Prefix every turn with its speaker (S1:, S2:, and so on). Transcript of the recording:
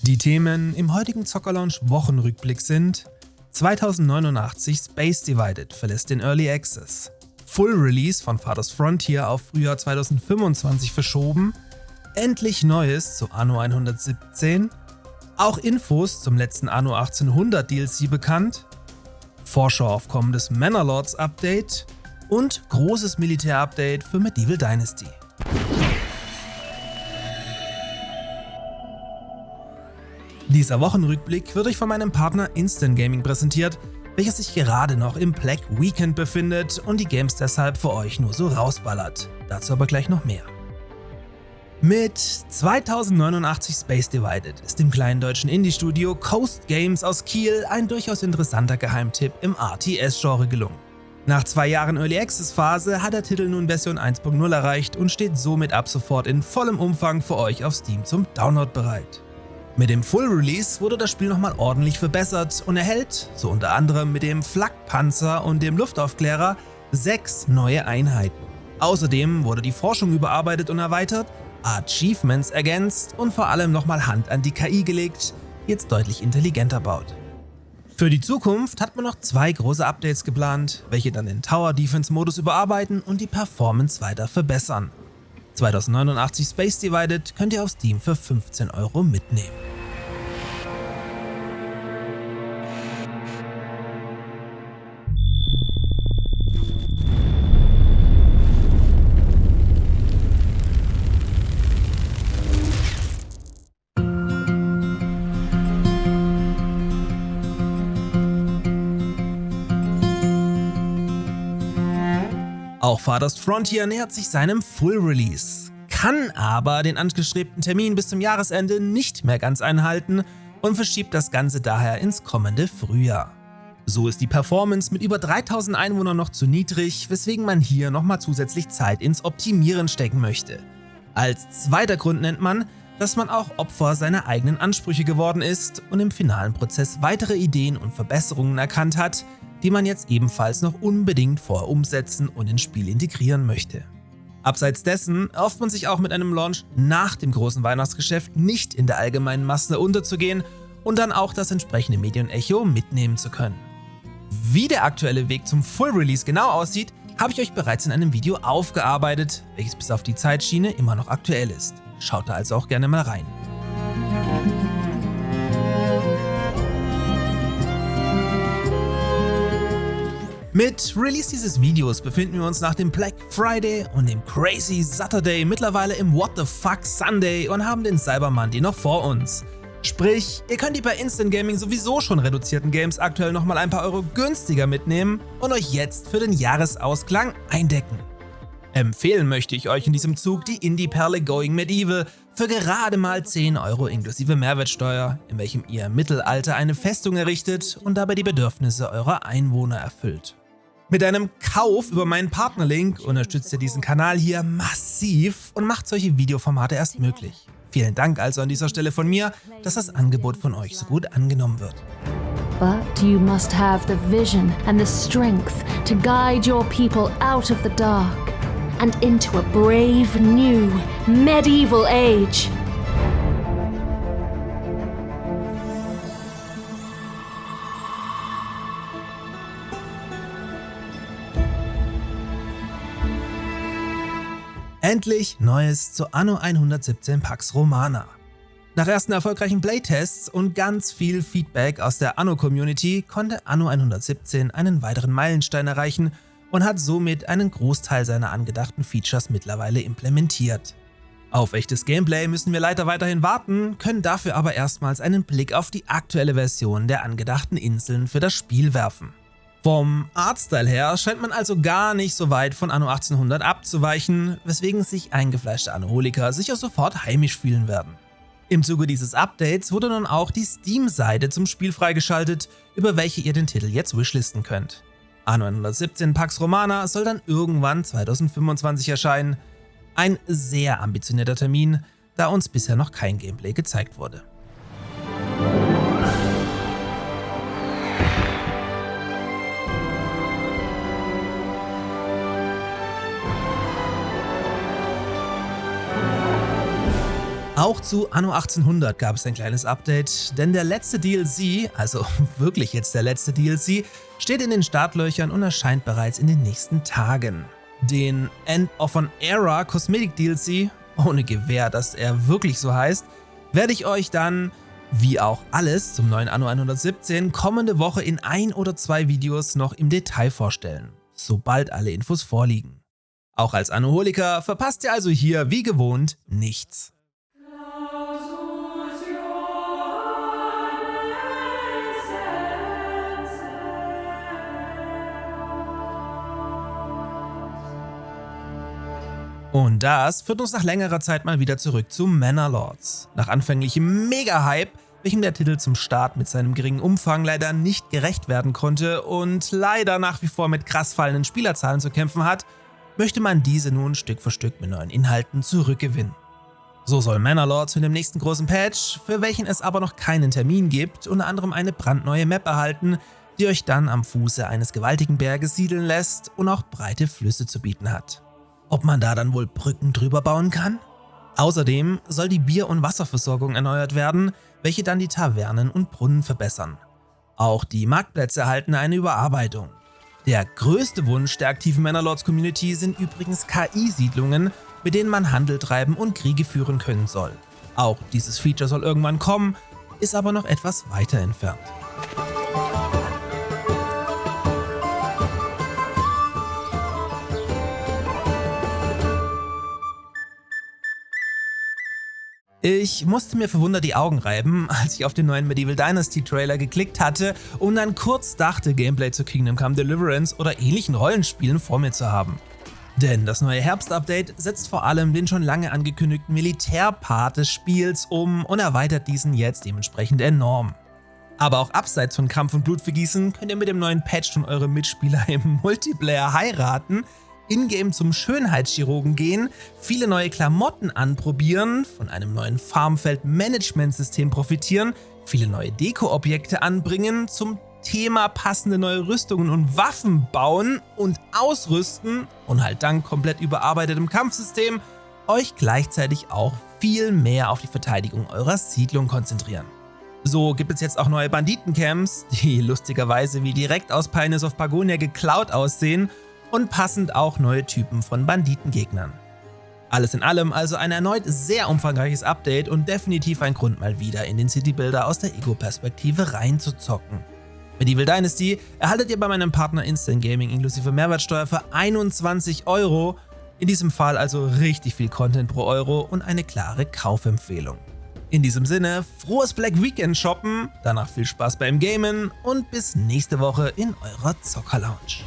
S1: Die Themen im heutigen Zocker-Lounge Wochenrückblick sind: 2089 Space Divided verlässt den Early Access, Full Release von Farthest Frontier auf Frühjahr 2025 verschoben, endlich Neues zu Anno 117, auch Infos zum letzten Anno 1800 DLC bekannt, Vorschau auf kommendes Manor-Lords Update und großes Militär-Update für Medieval Dynasty. Dieser Wochenrückblick wird euch von meinem Partner Instant Gaming präsentiert, welcher sich gerade noch im Black Weekend befindet und die Games deshalb für euch nur so rausballert. Dazu aber gleich noch mehr. Mit 2089 Space Divided ist dem kleinen deutschen Indie-Studio Coast Games aus Kiel ein durchaus interessanter Geheimtipp im RTS-Genre gelungen. Nach 2 Jahren Early Access Phase hat der Titel nun Version 1.0 erreicht und steht somit ab sofort in vollem Umfang für euch auf Steam zum Download bereit. Mit dem Full Release wurde das Spiel nochmal ordentlich verbessert und erhält, so unter anderem mit dem Flakpanzer und dem Luftaufklärer, 6 neue Einheiten. Außerdem wurde die Forschung überarbeitet und erweitert, Achievements ergänzt und vor allem nochmal Hand an die KI gelegt, die jetzt deutlich intelligenter baut. Für die Zukunft hat man noch 2 große Updates geplant, welche dann den Tower Defense Modus überarbeiten und die Performance weiter verbessern. 2089 Space Divided könnt ihr auf Steam für 15 € mitnehmen. Auch Farthest Frontier nähert sich seinem Full Release, kann aber den angestrebten Termin bis zum Jahresende nicht mehr ganz einhalten und verschiebt das Ganze daher ins kommende Frühjahr. So ist die Performance mit über 3000 Einwohnern noch zu niedrig, weswegen man hier nochmal zusätzlich Zeit ins Optimieren stecken möchte. Als zweiter Grund nennt man, dass man auch Opfer seiner eigenen Ansprüche geworden ist und im finalen Prozess weitere Ideen und Verbesserungen erkannt hat, die man jetzt ebenfalls noch unbedingt vorher umsetzen und ins Spiel integrieren möchte. Abseits dessen erhofft man sich auch mit einem Launch nach dem großen Weihnachtsgeschäft nicht in der allgemeinen Masse unterzugehen und dann auch das entsprechende Medienecho mitnehmen zu können. Wie der aktuelle Weg zum Full Release genau aussieht, habe ich euch bereits in einem Video aufgearbeitet, welches bis auf die Zeitschiene immer noch aktuell ist. Schaut da also auch gerne mal rein. Mit Release dieses Videos befinden wir uns nach dem Black Friday und dem Crazy Saturday mittlerweile im What the Fuck Sunday und haben den Cyber Monday noch vor uns. Sprich, ihr könnt die bei Instant Gaming sowieso schon reduzierten Games aktuell nochmal ein paar Euro günstiger mitnehmen und euch jetzt für den Jahresausklang eindecken. Empfehlen möchte ich euch in diesem Zug die Indie-Perle Going Medieval für gerade mal 10 € inklusive Mehrwertsteuer, in welchem ihr im Mittelalter eine Festung errichtet und dabei die Bedürfnisse eurer Einwohner erfüllt. Mit einem Kauf über meinen Partnerlink unterstützt ihr diesen Kanal hier massiv und macht solche Videoformate erst möglich. Vielen Dank also an dieser Stelle von mir, dass das Angebot von euch so gut angenommen wird.
S2: But you must have the vision and the strength to guide your people out of the dark and into a brave new medieval age.
S1: Endlich Neues zu Anno 117 Pax Romana. Nach ersten erfolgreichen Playtests und ganz viel Feedback aus der Anno-Community konnte Anno 117 einen weiteren Meilenstein erreichen und hat somit einen Großteil seiner angedachten Features mittlerweile implementiert. Auf echtes Gameplay müssen wir leider weiterhin warten, können dafür aber erstmals einen Blick auf die aktuelle Version der angedachten Inseln für das Spiel werfen. Vom Artstyle her scheint man also gar nicht so weit von Anno 1800 abzuweichen, weswegen sich eingefleischte Annoholiker sicher sofort heimisch fühlen werden. Im Zuge dieses Updates wurde nun auch die Steam-Seite zum Spiel freigeschaltet, über welche ihr den Titel jetzt wishlisten könnt. Anno 117 Pax Romana soll dann irgendwann 2025 erscheinen. Ein sehr ambitionierter Termin, da uns bisher noch kein Gameplay gezeigt wurde. Auch zu Anno 1800 gab es ein kleines Update, denn der letzte DLC, also wirklich jetzt der letzte DLC, steht in den Startlöchern und erscheint bereits in den nächsten Tagen. Den End of an Era Cosmetic DLC, ohne Gewähr, dass er wirklich so heißt, werde ich euch dann, wie auch alles zum neuen Anno 117, kommende Woche in 1 oder 2 Videos noch im Detail vorstellen, sobald alle Infos vorliegen. Auch als Annoholiker verpasst ihr also hier wie gewohnt nichts. Und das führt uns nach längerer Zeit mal wieder zurück zu Manor Lords. Nach anfänglichem Mega-Hype, welchem der Titel zum Start mit seinem geringen Umfang leider nicht gerecht werden konnte und leider nach wie vor mit krass fallenden Spielerzahlen zu kämpfen hat, möchte man diese nun Stück für Stück mit neuen Inhalten zurückgewinnen. So soll Manor Lords mit dem nächsten großen Patch, für welchen es aber noch keinen Termin gibt, unter anderem eine brandneue Map erhalten, die euch dann am Fuße eines gewaltigen Berges siedeln lässt und auch breite Flüsse zu bieten hat. Ob man da dann wohl Brücken drüber bauen kann? Außerdem soll die Bier- und Wasserversorgung erneuert werden, welche dann die Tavernen und Brunnen verbessern. Auch die Marktplätze erhalten eine Überarbeitung. Der größte Wunsch der aktiven Manor Lords Community sind übrigens KI-Siedlungen, mit denen man Handel treiben und Kriege führen können soll. Auch dieses Feature soll irgendwann kommen, ist aber noch etwas weiter entfernt. Ich musste mir verwundert die Augen reiben, als ich auf den neuen Medieval Dynasty Trailer geklickt hatte und dann kurz dachte, Gameplay zu Kingdom Come Deliverance oder ähnlichen Rollenspielen vor mir zu haben. Denn das neue Herbst-Update setzt vor allem den schon lange angekündigten Militärpart des Spiels um und erweitert diesen jetzt dementsprechend enorm. Aber auch abseits von Kampf und Blutvergießen könnt ihr mit dem neuen Patch schon eure Mitspieler im Multiplayer heiraten, in-game zum Schönheitschirurgen gehen, viele neue Klamotten anprobieren, von einem neuen Farmfeld-Management-System profitieren, viele neue Deko-Objekte anbringen, zum Thema passende neue Rüstungen und Waffen bauen und ausrüsten und halt dank komplett überarbeitetem Kampfsystem euch gleichzeitig auch viel mehr auf die Verteidigung eurer Siedlung konzentrieren. So gibt es jetzt auch neue Banditencamps, die lustigerweise wie direkt aus Pioneers of Pagonia geklaut aussehen, und passend auch neue Typen von Banditengegnern. Alles in allem also ein erneut sehr umfangreiches Update und definitiv ein Grund mal wieder in den Citybuilder aus der Ego-Perspektive reinzuzocken. Medieval Dynasty erhaltet ihr bei meinem Partner Instant Gaming inklusive Mehrwertsteuer für 21 €, in diesem Fall also richtig viel Content pro Euro und eine klare Kaufempfehlung. In diesem Sinne, frohes Black Weekend shoppen, danach viel Spaß beim Gamen und bis nächste Woche in eurer Zocker-Lounge.